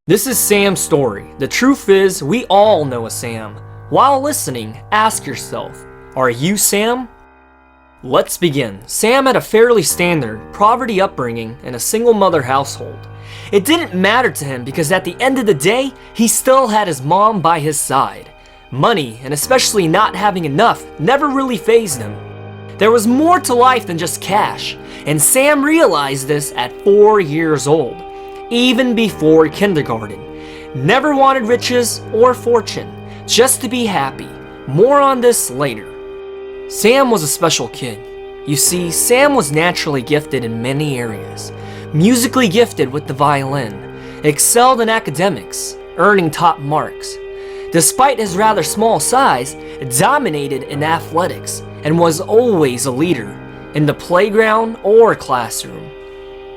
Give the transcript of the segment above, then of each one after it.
This is Sam's story. The truth is, we all know a Sam. While listening, ask yourself, are you Sam? Let's begin. Sam had a fairly standard, poverty upbringing in a single mother household. It didn't matter to him because at the end of the day, he still had his mom by his side. Money, and especially not having enough, never really fazed him. There was more to life than just cash, and Sam realized this at 4 years old. Even before kindergarten. Never wanted riches or fortune, just to be happy. More on this later. Sam was a special kid. You see, Sam was naturally gifted in many areas. Musically gifted with the violin, excelled in academics, earning top marks. Despite his rather small size, dominated in athletics, and was always a leader, in the playground or classroom.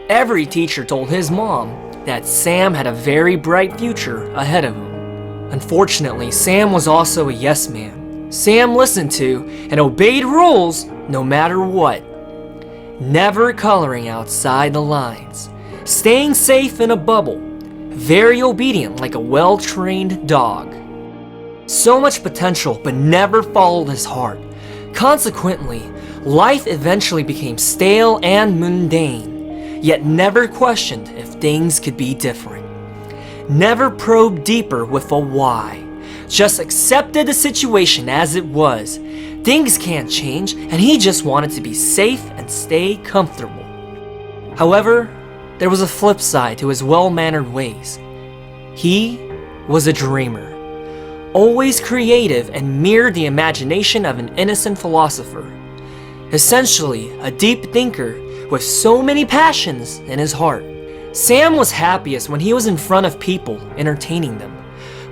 Every teacher told his mom that Sam had a very bright future ahead of him. Unfortunately, Sam was also a yes man. Sam listened to and obeyed rules no matter what. Never coloring outside the lines. Staying safe in a bubble. Very obedient like a well-trained dog. So much potential but never followed his heart. Consequently, life eventually became stale and mundane. Yet never questioned if things could be different. Never probed deeper with a why. Just accepted the situation as it was. Things can't change, and he just wanted to be safe and stay comfortable. However, there was a flip side to his well-mannered ways. He was a dreamer. Always creative and mirrored the imagination of an innocent philosopher. Essentially, a deep thinker with so many passions in his heart. Sam was happiest when he was in front of people, entertaining them,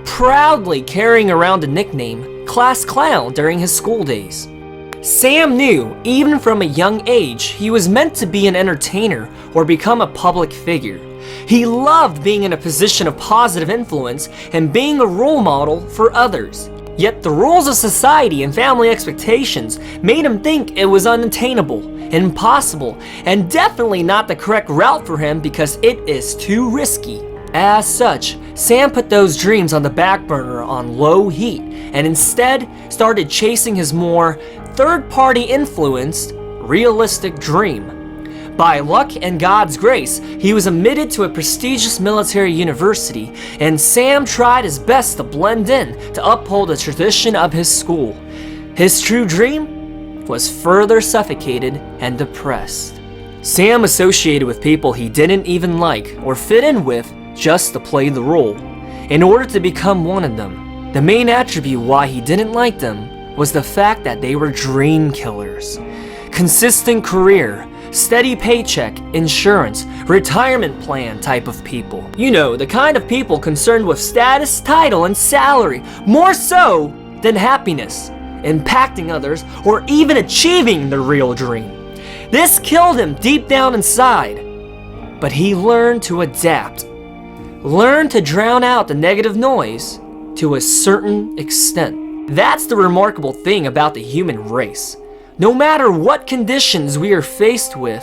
proudly carrying around the nickname Class Clown during his school days. Sam knew, even from a young age, he was meant to be an entertainer or become a public figure. He loved being in a position of positive influence and being a role model for others. Yet the rules of society and family expectations made him think it was unattainable, impossible, and definitely not the correct route for him because it is too risky. As such, Sam put those dreams on the back burner on low heat and instead started chasing his more third-party influenced, realistic dream. By luck and God's grace, he was admitted to a prestigious military university, and Sam tried his best to blend in to uphold the tradition of his school. His true dream was further suffocated and depressed. Sam associated with people he didn't even like or fit in with just to play the role, in order to become one of them. The main attribute why he didn't like them was the fact that they were dream killers. Consistent career, steady paycheck, insurance, retirement plan type of people. You know, the kind of people concerned with status, title, and salary, more so than happiness, impacting others, or even achieving the real dream. This killed him deep down inside, but he learned to adapt. Learned to drown out the negative noise to a certain extent. That's the remarkable thing about the human race. No matter what conditions we are faced with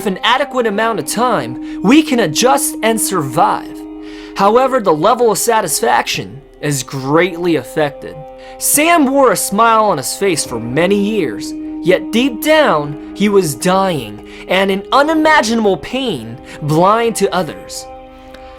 an adequate amount of time, we can adjust and survive. However, the level of satisfaction is greatly affected. Sam wore a smile on his face for many years, yet deep down, he was dying and in unimaginable pain, blind to others.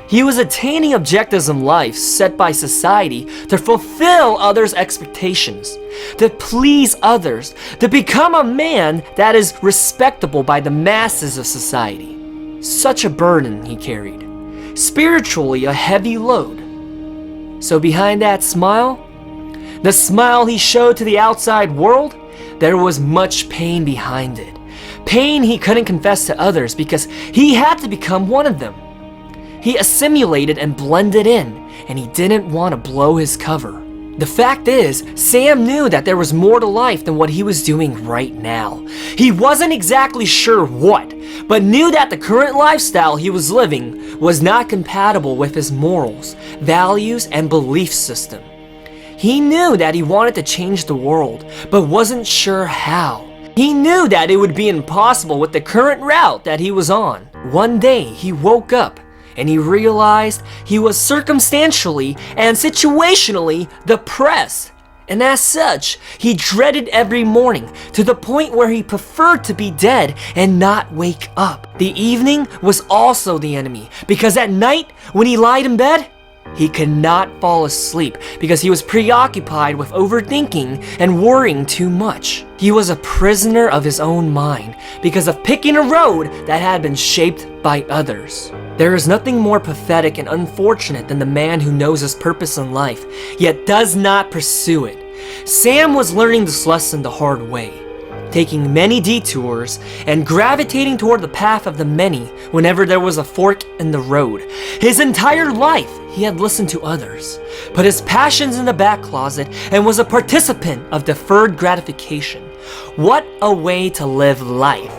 He was attaining objectives in life set by society to fulfill others' expectations, to please others, to become a man that is respectable by the masses of society. Such a burden he carried, spiritually a heavy load. So behind that smile, the smile he showed to the outside world, there was much pain behind it. Pain he couldn't confess to others because he had to become one of them. He assimilated and blended in, and he didn't want to blow his cover. The fact is, Sam knew that there was more to life than what he was doing right now. He wasn't exactly sure what, but knew that the current lifestyle he was living was not compatible with his morals, values, and belief system. He knew that he wanted to change the world, but wasn't sure how. He knew that it would be impossible with the current route that he was on. One day, he woke up and he realized he was circumstantially and situationally depressed. And as such, he dreaded every morning to the point where he preferred to be dead and not wake up. The evening was also the enemy, because at night, when he lied in bed, he could not fall asleep because he was preoccupied with overthinking and worrying too much. He was a prisoner of his own mind because of picking a road that had been shaped by others. There is nothing more pathetic and unfortunate than the man who knows his purpose in life, yet does not pursue it. Sam was learning this lesson the hard way, taking many detours and gravitating toward the path of the many whenever there was a fork in the road. His entire life, he had listened to others, put his passions in the back closet, and was a participant of deferred gratification. What a way to live life.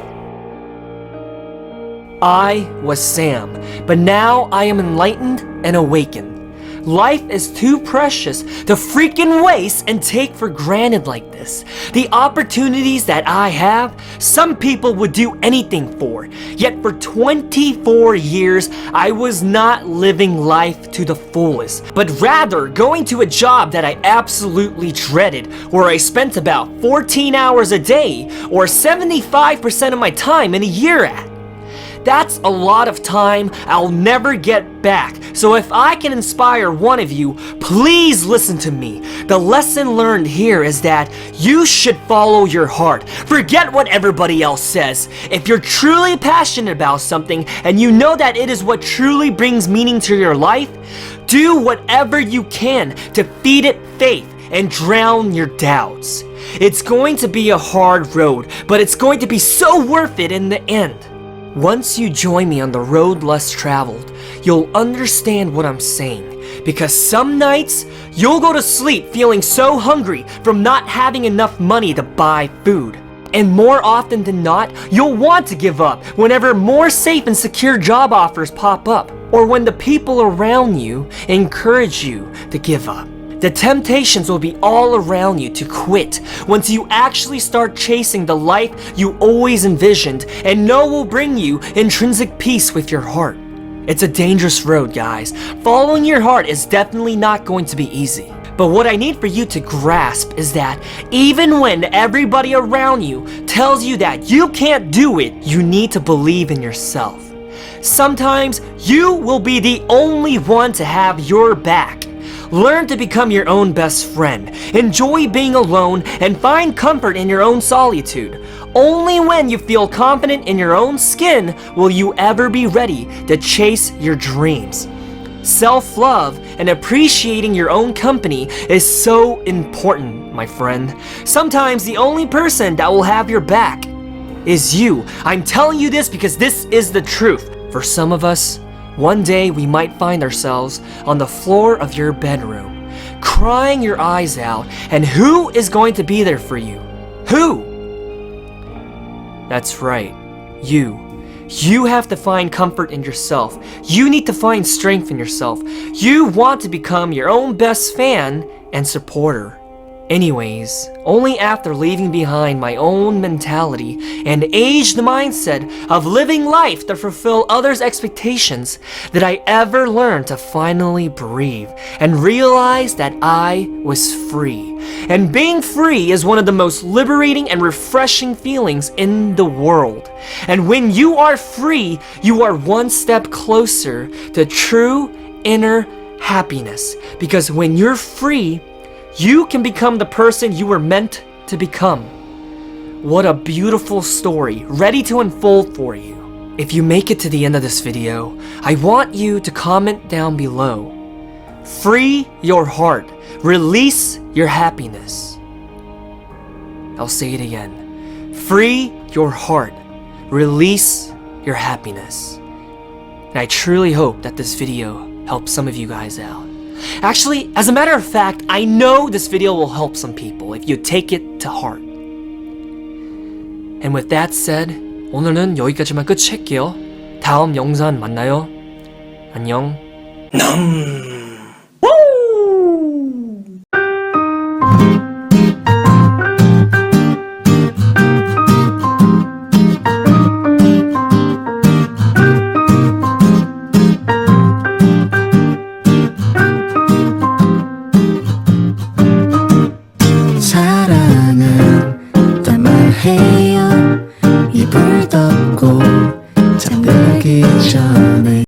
I was Sam, but now I am enlightened and awakened. Life is too precious to freaking waste and take for granted like this. The opportunities that I have, some people would do anything for. Yet for 24 years, I was not living life to the fullest, but rather going to a job that I absolutely dreaded, where I spent about 14 hours a day, or 75% of my time in a year at. That's a lot of time I'll never get back. So if I can inspire one of you, please listen to me. The lesson learned here is that you should follow your heart. Forget what everybody else says. If you're truly passionate about something and you know that it is what truly brings meaning to your life, do whatever you can to feed it faith and drown your doubts. It's going to be a hard road, but it's going to be so worth it in the end. Once you join me on the road less traveled, you'll understand what I'm saying. Because some nights, you'll go to sleep feeling so hungry from not having enough money to buy food. And more often than not, you'll want to give up whenever more safe and secure job offers pop up, or when the people around you encourage you to give up. The temptations will be all around you to quit once you actually start chasing the life you always envisioned and know will bring you intrinsic peace with your heart. It's a dangerous road, guys. Following your heart is definitely not going to be easy. But what I need for you to grasp is that even when everybody around you tells you that you can't do it, you need to believe in yourself. Sometimes you will be the only one to have your back. Learn to become your own best friend. Enjoy being alone and find comfort in your own solitude. Only when you feel confident in your own skin will you ever be ready to chase your dreams. Self-love and appreciating your own company is so important, my friend. Sometimes the only person that will have your back is you. I'm telling you this because this is the truth. For some of us, one day we might find ourselves on the floor of your bedroom, crying your eyes out, and who is going to be there for you? Who? That's right, you. You have to find comfort in yourself. You need to find strength in yourself. You want to become your own best fan and supporter. Anyways, only after leaving behind my own mentality and aged mindset of living life to fulfill others' expectations did I ever learn to finally breathe and realize that I was free. And being free is one of the most liberating and refreshing feelings in the world. And when you are free, you are one step closer to true inner happiness. Because when you're free, you can become the person you were meant to become. What a beautiful story, ready to unfold for you. If you make it to the end of this video, I want you to comment down below. Free your heart. Release your happiness. I'll say it again. Free your heart. Release your happiness. And I truly hope that this video helps some of you guys out. Actually, as a matter of fact, I know this video will help some people if you take it to heart. And with that said, 오늘은 여기까지만 끝낼게요. 다음 영상 만나요. 안녕. 사랑은 널 말해요. 이불